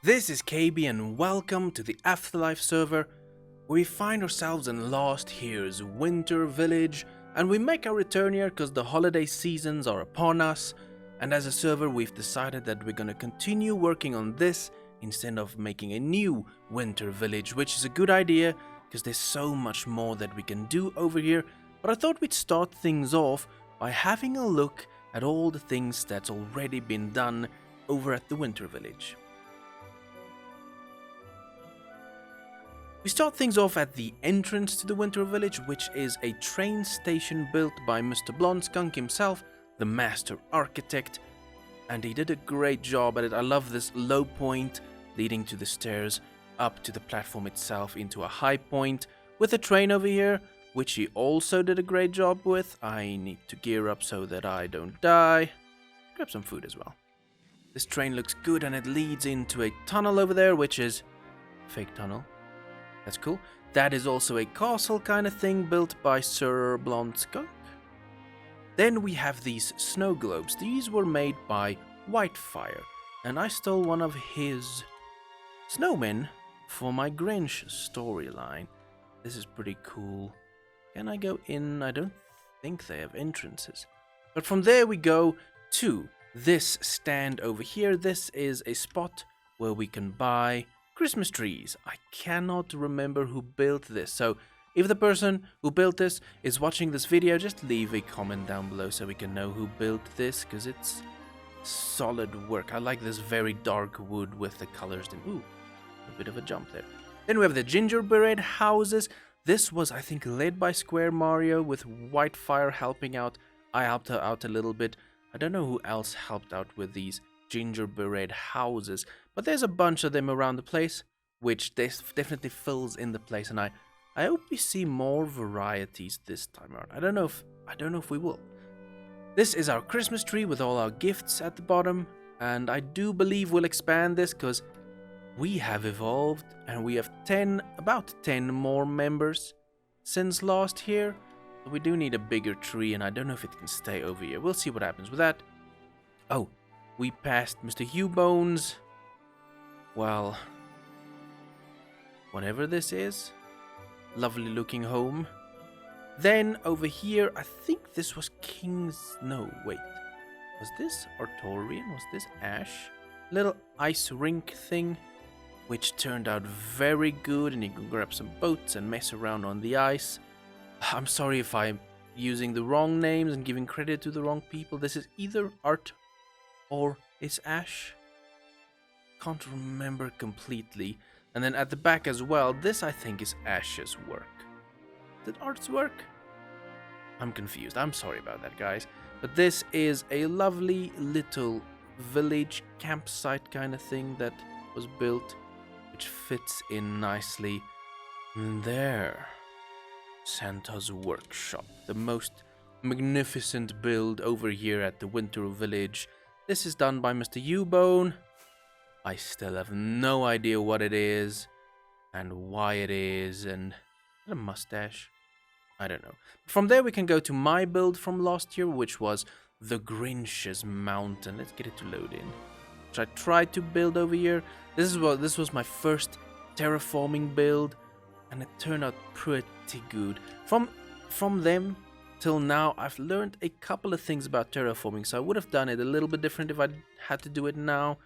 This is KB and welcome to the AfterLife server, where we find ourselves in last year's winter village, and we make our return here because the holiday seasons are upon us, and as a server we've decided that we're gonna continue working on this instead of making a new winter village, which is a good idea because there's so much more that we can do over here. But I thought we'd start things off by having a look at all the things that's already been done over at the winter village. We start things off at the entrance to the winter village, which is a train station built by Mr. Blondskunk himself, the master architect, and he did a great job at it. I love this low point leading to the stairs up to the platform itself into a high point with a train over here, which he also did a great job with. I need to gear up so that I don't die. Grab some food as well. This train looks good and it leads into a tunnel over there, which is a fake tunnel. That's cool. That is also a castle kind of thing built by Sir Blondskunk. Then we have these snow globes. These were made by Whitefire, and I stole one of his snowmen for my Grinch storyline. This is pretty cool. Can I go in? I don't think they have entrances. But from there we go to this stand over here. This is a spot where we can buy Christmas trees. I cannot remember who built this, so if the person who built this is watching this video, just leave a comment down below so we can know who built this, because it's solid work. I like this very dark wood with the colors. Ooh, a bit of a jump there. Then we have the gingerbread houses. This was, I think, led by Square Mario with Whitefire helping out. I helped her out a little bit. I don't know who else helped out with these gingerbread houses, but there's a bunch of them around the place, which definitely fills in the place, and I hope we see more varieties this time around. I don't know if we will. This is our Christmas tree with all our gifts at the bottom, and I do believe we'll expand this because we have evolved and we have about 10 more members since last year. So we do need a bigger tree, and I don't know if it can stay over here. We'll see what happens with that. Oh, we passed Mr. Hughbones. Well, whatever this is, lovely looking home. Then over here, I think this was King's... No, wait. Was this Artorian? Was this Ash? Little ice rink thing, which turned out very good, and you can grab some boats and mess around on the ice. I'm sorry if I'm using the wrong names and giving credit to the wrong people. This is either Art or is Ash? Can't remember completely. And then at the back as well, this I think is Ash's work. Is it Art's work? I'm confused. I'm sorry about that, guys. But this is a lovely little village campsite kind of thing that was built, which fits in nicely. And there, Santa's workshop. The most magnificent build over here at the winter village. This is done by Mr. Hughbone. I still have no idea what it is and why it is, and a mustache. I don't know. From there we can go to my build from last year, which was the Grinch's Mountain. Let's get it to load in. Which I tried to build over here. This was my first terraforming build, and it turned out pretty good. From them till now, I've learned a couple of things about terraforming, so I would have done it a little bit different if I had to do it now.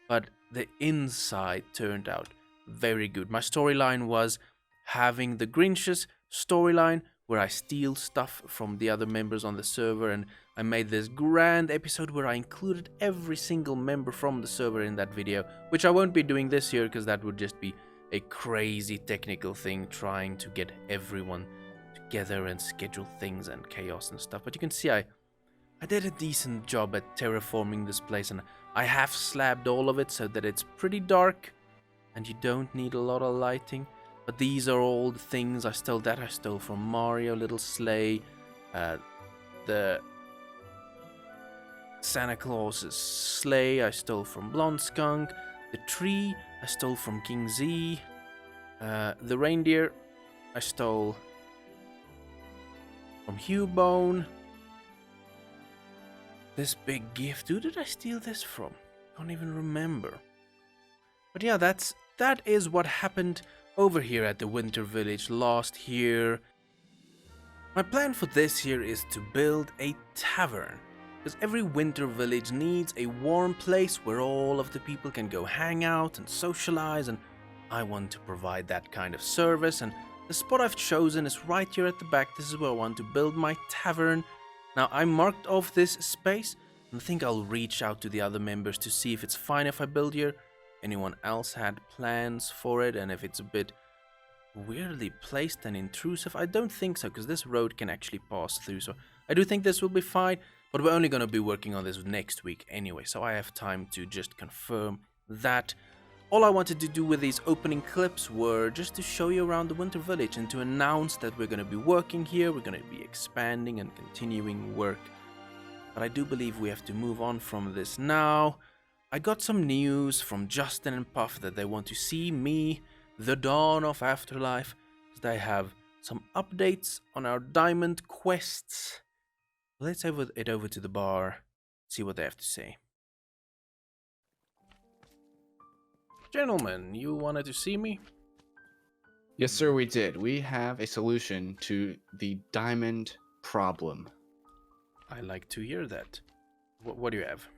But the inside turned out very good. My storyline was having the Grinch's storyline, where I steal stuff from the other members on the server, and I made this grand episode where I included every single member from the server in that video, which I won't be doing this year because that would just be a crazy technical thing, trying to get everyone together and schedule things and chaos and stuff. But you can see I did a decent job at terraforming this place, and I have slabbed all of it so that it's pretty dark and you don't need a lot of lighting. But these are all the things I stole. That I stole from Mario, little sleigh, the Santa Claus's sleigh I stole from Blondskunk, the tree I stole from King Z, the reindeer I stole from Hughbone. This big gift, who did I steal this from? Can't even remember. But yeah, that is what happened over here at the Winter Village last year. My plan for this year is to build a tavern, because every winter village needs a warm place where all of the people can go hang out and socialize, and I want to provide that kind of service, and the spot I've chosen is right here at the back. This is where I want to build my tavern. Now, I marked off this space, and I think I'll reach out to the other members to see if it's fine if I build here. Anyone else had plans for it, and if it's a bit weirdly placed and intrusive? I don't think so, because this road can actually pass through, so I do think this will be fine, but we're only going to be working on this next week anyway, so I have time to just confirm that. All I wanted to do with these opening clips were just to show you around the Winter Village and to announce that we're going to be working here, we're going to be expanding and continuing work. But I do believe we have to move on from this now. I got some news from Justin and Puff that they want to see me, the dawn of AfterLife, because they have some updates on our diamond quests. Let's head it over to the bar, see what they have to say. Gentlemen, you wanted to see me? Yes, sir, we did. We have a solution to the diamond problem. I like to hear that. What do you have?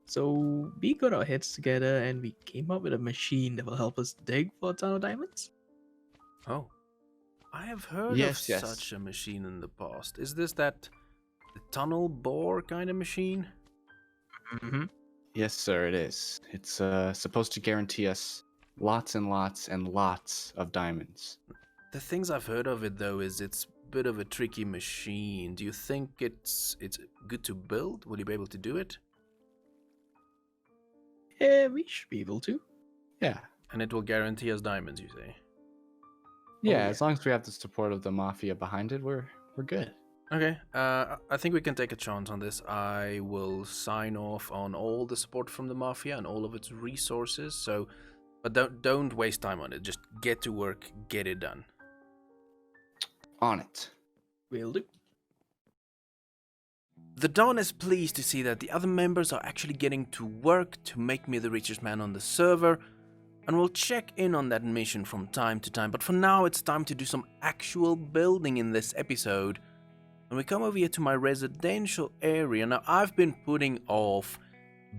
So we got our heads together and we came up with a machine that will help us dig for a ton of diamonds. Oh, I have heard of such a machine in the past. Is this the tunnel bore kind of machine? Mm-hmm. Yes, sir, it is. It's supposed to guarantee us lots and lots and lots of diamonds. The things I've heard of it, though, is it's a bit of a tricky machine. Do you think it's good to build? Will you be able to do it? Yeah, we should be able to. Yeah. And it will guarantee us diamonds, you say? Yeah, as long as we have the support of the Mafia behind it, we're good. Okay, I think we can take a chance on this. I will sign off on all the support from the Mafia and all of its resources, but don't waste time on it. Just get to work, get it done. On it. Will do. The Dawn is pleased to see that the other members are actually getting to work to make me the richest man on the server, and we'll check in on that mission from time to time, but for now it's time to do some actual building in this episode. When we come over here to my residential area, now I've been putting off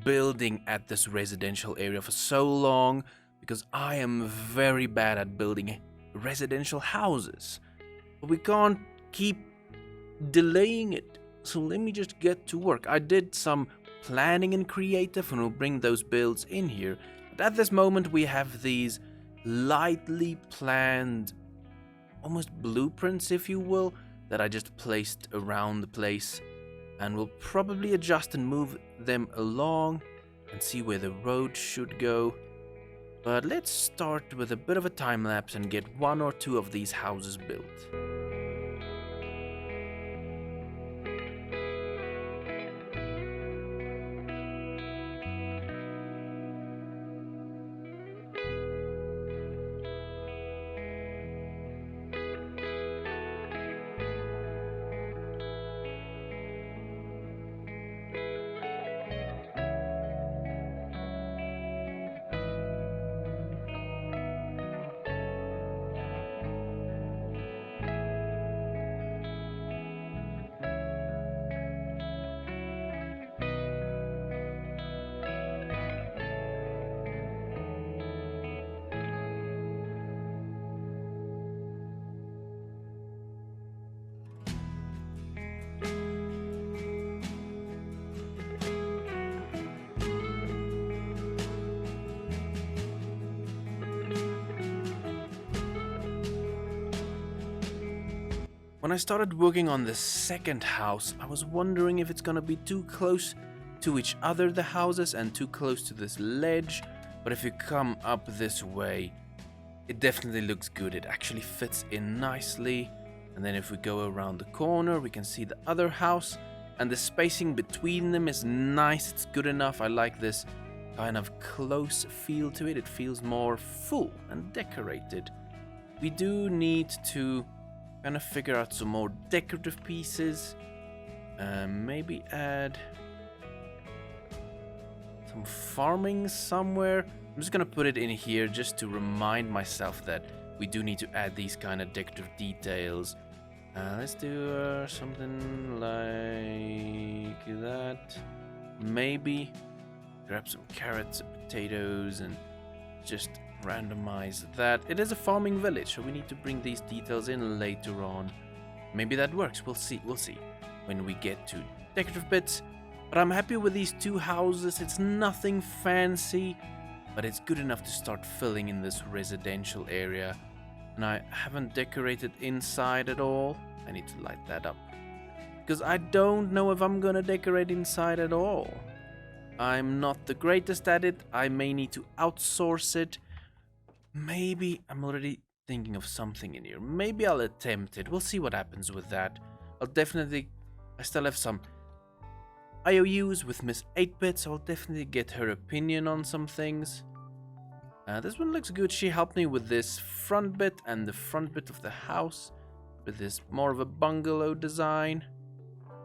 building at this residential area for so long because I am very bad at building residential houses. But we can't keep delaying it, so let me just get to work. I did some planning in creative and we'll bring those builds in here. But at this moment we have these lightly planned, almost blueprints if you will, that I just placed around the place, and we'll probably adjust and move them along and see where the road should go. But let's start with a bit of a time lapse and get one or two of these houses built. When I started working on the second house, I was wondering if it's gonna be too close to each other, the houses, and too close to this ledge. But if you come up this way, it definitely looks good. It actually fits in nicely. And then if we go around the corner, we can see the other house. And the spacing between them is nice. It's good enough. I like this kind of close feel to it. It feels more full and decorated. We do need to kind of figure out some more decorative pieces. Maybe add some farming somewhere. I'm just gonna put it in here just to remind myself that we do need to add these kind of decorative details. Let's do something like that. Maybe grab some carrots and potatoes and just randomize that. It is a farming village, so we need to bring these details in later on. Maybe that works. We'll see when we get to decorative bits. But I'm happy with these 2 houses. It's nothing fancy, but it's good enough to start filling in this residential area. And I haven't decorated inside at all. I need to light that up, because I don't know if I'm gonna decorate inside at all. I'm not the greatest at it. I may need to outsource it. Maybe I'm already thinking of something in here. Maybe I'll attempt it. We'll see what happens with that. I still have some IOUs with Miss 8-Bit, so I'll definitely get her opinion on some things. This one looks good. She helped me with this front bit and the front bit of the house, with this more of a bungalow design.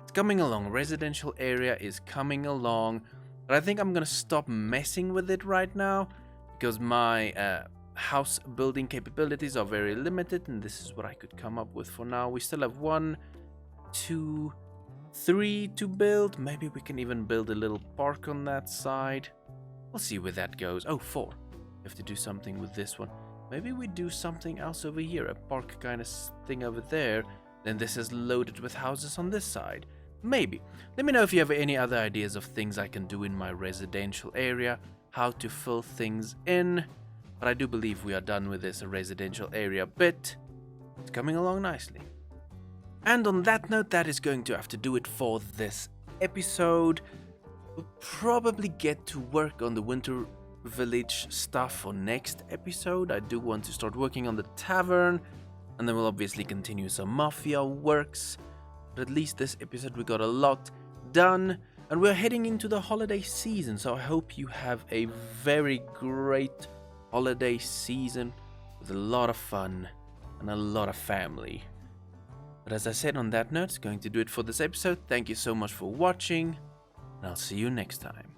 It's coming along. Residential area is coming along, but I think I'm gonna stop messing with it right now, because my house building capabilities are very limited, and this is what I could come up with for now. We still have 1, 2, 3 to build. Maybe we can even build a little park on that side. We'll see where that goes. Oh, 4. We have to do something with this one. Maybe we do something else over here, a park kind of thing over there. Then this is loaded with houses on this side. Maybe. Let me know if you have any other ideas of things I can do in my residential area, how to fill things in. But I do believe we are done with this residential area bit. It's coming along nicely. And on that note, that is going to have to do it for this episode. We'll probably get to work on the winter village stuff for next episode. I do want to start working on the tavern, and then we'll obviously continue some Mafia works. But at least this episode we got a lot done, and we're heading into the holiday season, so I hope you have a very great holiday season with a lot of fun and a lot of family. But as I said, on that note, it's going to do it for this episode. Thank you so much for watching, and I'll see you next time.